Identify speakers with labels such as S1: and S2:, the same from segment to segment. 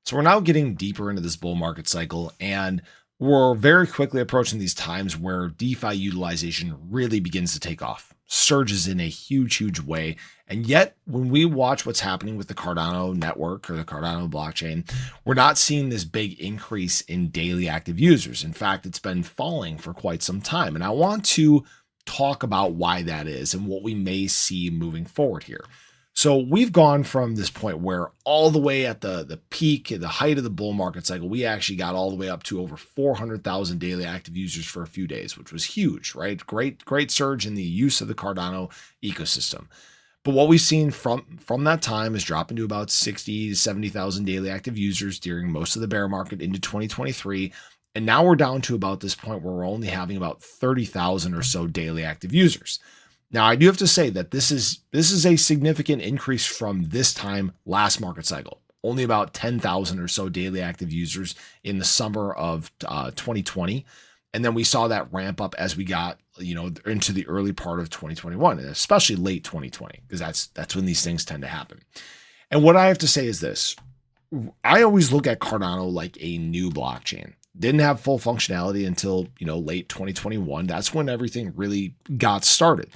S1: So we're now getting deeper into this bull market cycle, and we're very quickly approaching these times where DeFi utilization really begins to take off, surges in a huge, huge way. And yet, when we watch what's happening with the Cardano network or the Cardano blockchain, we're not seeing this big increase in daily active users. In fact, it's been falling for quite some time. And I want to talk about why that is and what we may see moving forward here. So we've gone from this point where all the way at the peak, at the height of the bull market cycle, we actually got all the way up to over 400,000 daily active users for a few days, which was huge, right? Great surge in the use of the Cardano ecosystem. But what we've seen from that time is dropping to about 60 to 70,000 daily active users during most of the bear market into 2023. And now we're down to about this point where we're only having about 30,000 or so daily active users. Now, I do have to say that this is a significant increase from this time last market cycle. Only about 10,000 or so daily active users in the summer of 2020. And then we saw that ramp up as we got, into the early part of 2021, and especially late 2020, because that's when these things tend to happen. And what I have to say is this. I always look at Cardano like a new blockchain. Didn't have full functionality until, late 2021. That's when everything really got started.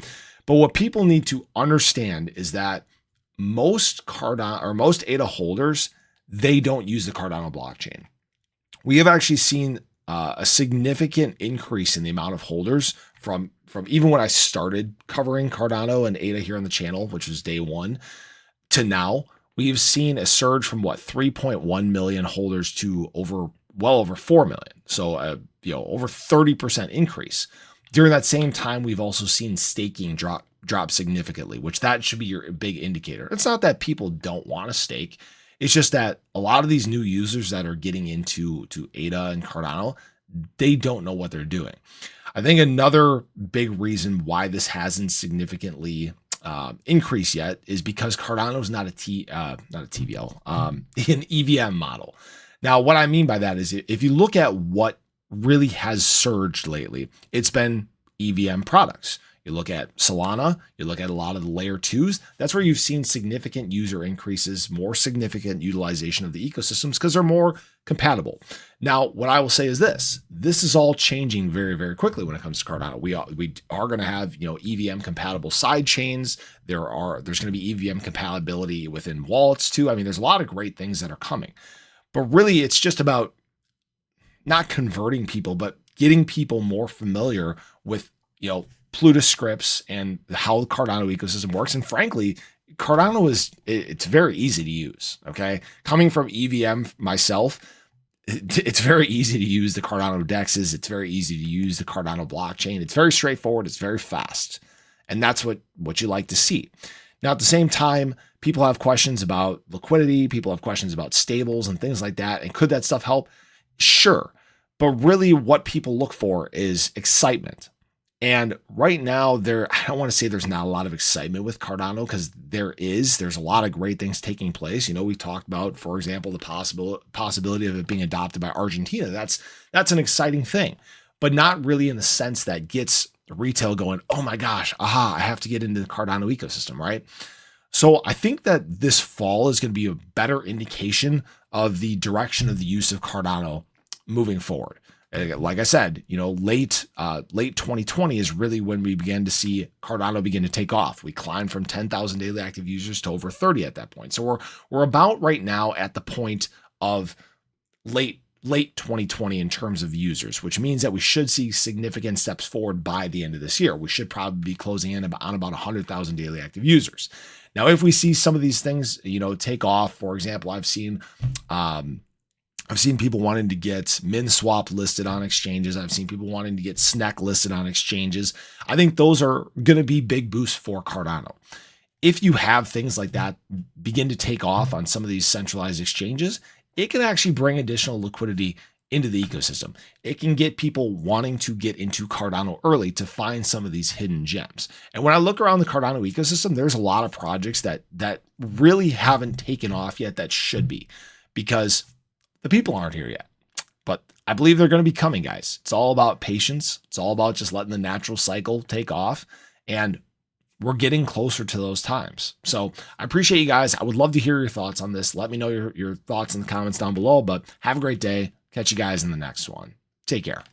S1: But what people need to understand is that most Cardano or most ADA holders, they don't use the Cardano blockchain. We have actually seen a significant increase in the amount of holders from even when I started covering Cardano and ADA here on the channel, which was day one, to now. We've seen a surge from 3.1 million holders to well over 4 million. So, over 30% increase. During that same time, we've also seen staking drop significantly, which that should be your big indicator. It's not that people don't want to stake. It's just that a lot of these new users that are getting into ADA and Cardano, they don't know what they're doing. I think another big reason why this hasn't significantly increased yet is because Cardano is not a TVL, an EVM model. Now, what I mean by that is if you look at what really has surged lately, it's been EVM products. You look at Solana, you look at a lot of the layer twos, that's where you've seen significant user increases, more significant utilization of the ecosystems because they're more compatible. Now, what I will say is this is all changing very, very quickly when it comes to Cardano. We are going to have, EVM compatible side chains. There's going to be EVM compatibility within wallets too. I mean, there's a lot of great things that are coming, but really it's just about not converting people, but getting people more familiar with, Plutus scripts and how the Cardano ecosystem works. And frankly, Cardano it's very easy to use. Okay. Coming from EVM myself, it's very easy to use the Cardano dexes. It's very easy to use the Cardano blockchain. It's very straightforward. It's very fast. And that's what you like to see. Now, at the same time, people have questions about liquidity. People have questions about stables and things like that. And could that stuff help? Sure. But really what people look for is excitement. And right now, I don't want to say there's not a lot of excitement with Cardano because there's a lot of great things taking place. We talked about, for example, the possibility of it being adopted by Argentina. That's an exciting thing, but not really in the sense that gets retail going, oh my gosh, I have to get into the Cardano ecosystem, right? So I think that this fall is going to be a better indication of the direction of the use of Cardano moving forward. Like I said, late 2020 is really when we began to see Cardano begin to take off. We climbed from 10,000 daily active users to over 30 at that point. So we're about right now at the point of late 2020 in terms of users, which means that we should see significant steps forward by the end of this year. We should probably be closing in on about 100,000 daily active users. Now, if we see some of these things, take off, for example, I've seen people wanting to get MinSwap listed on exchanges. I've seen people wanting to get snek listed on exchanges. I think those are going to be big boosts for Cardano. If you have things like that begin to take off on some of these centralized exchanges, it can actually bring additional liquidity into the ecosystem. It can get people wanting to get into Cardano early to find some of these hidden gems. And when I look around the Cardano ecosystem, there's a lot of projects that really haven't taken off yet that should be, because the people aren't here yet, but I believe they're going to be coming, guys. It's all about patience. It's all about just letting the natural cycle take off. And we're getting closer to those times. So I appreciate you guys. I would love to hear your thoughts on this. Let me know your thoughts in the comments down below, but have a great day. Catch you guys in the next one. Take care.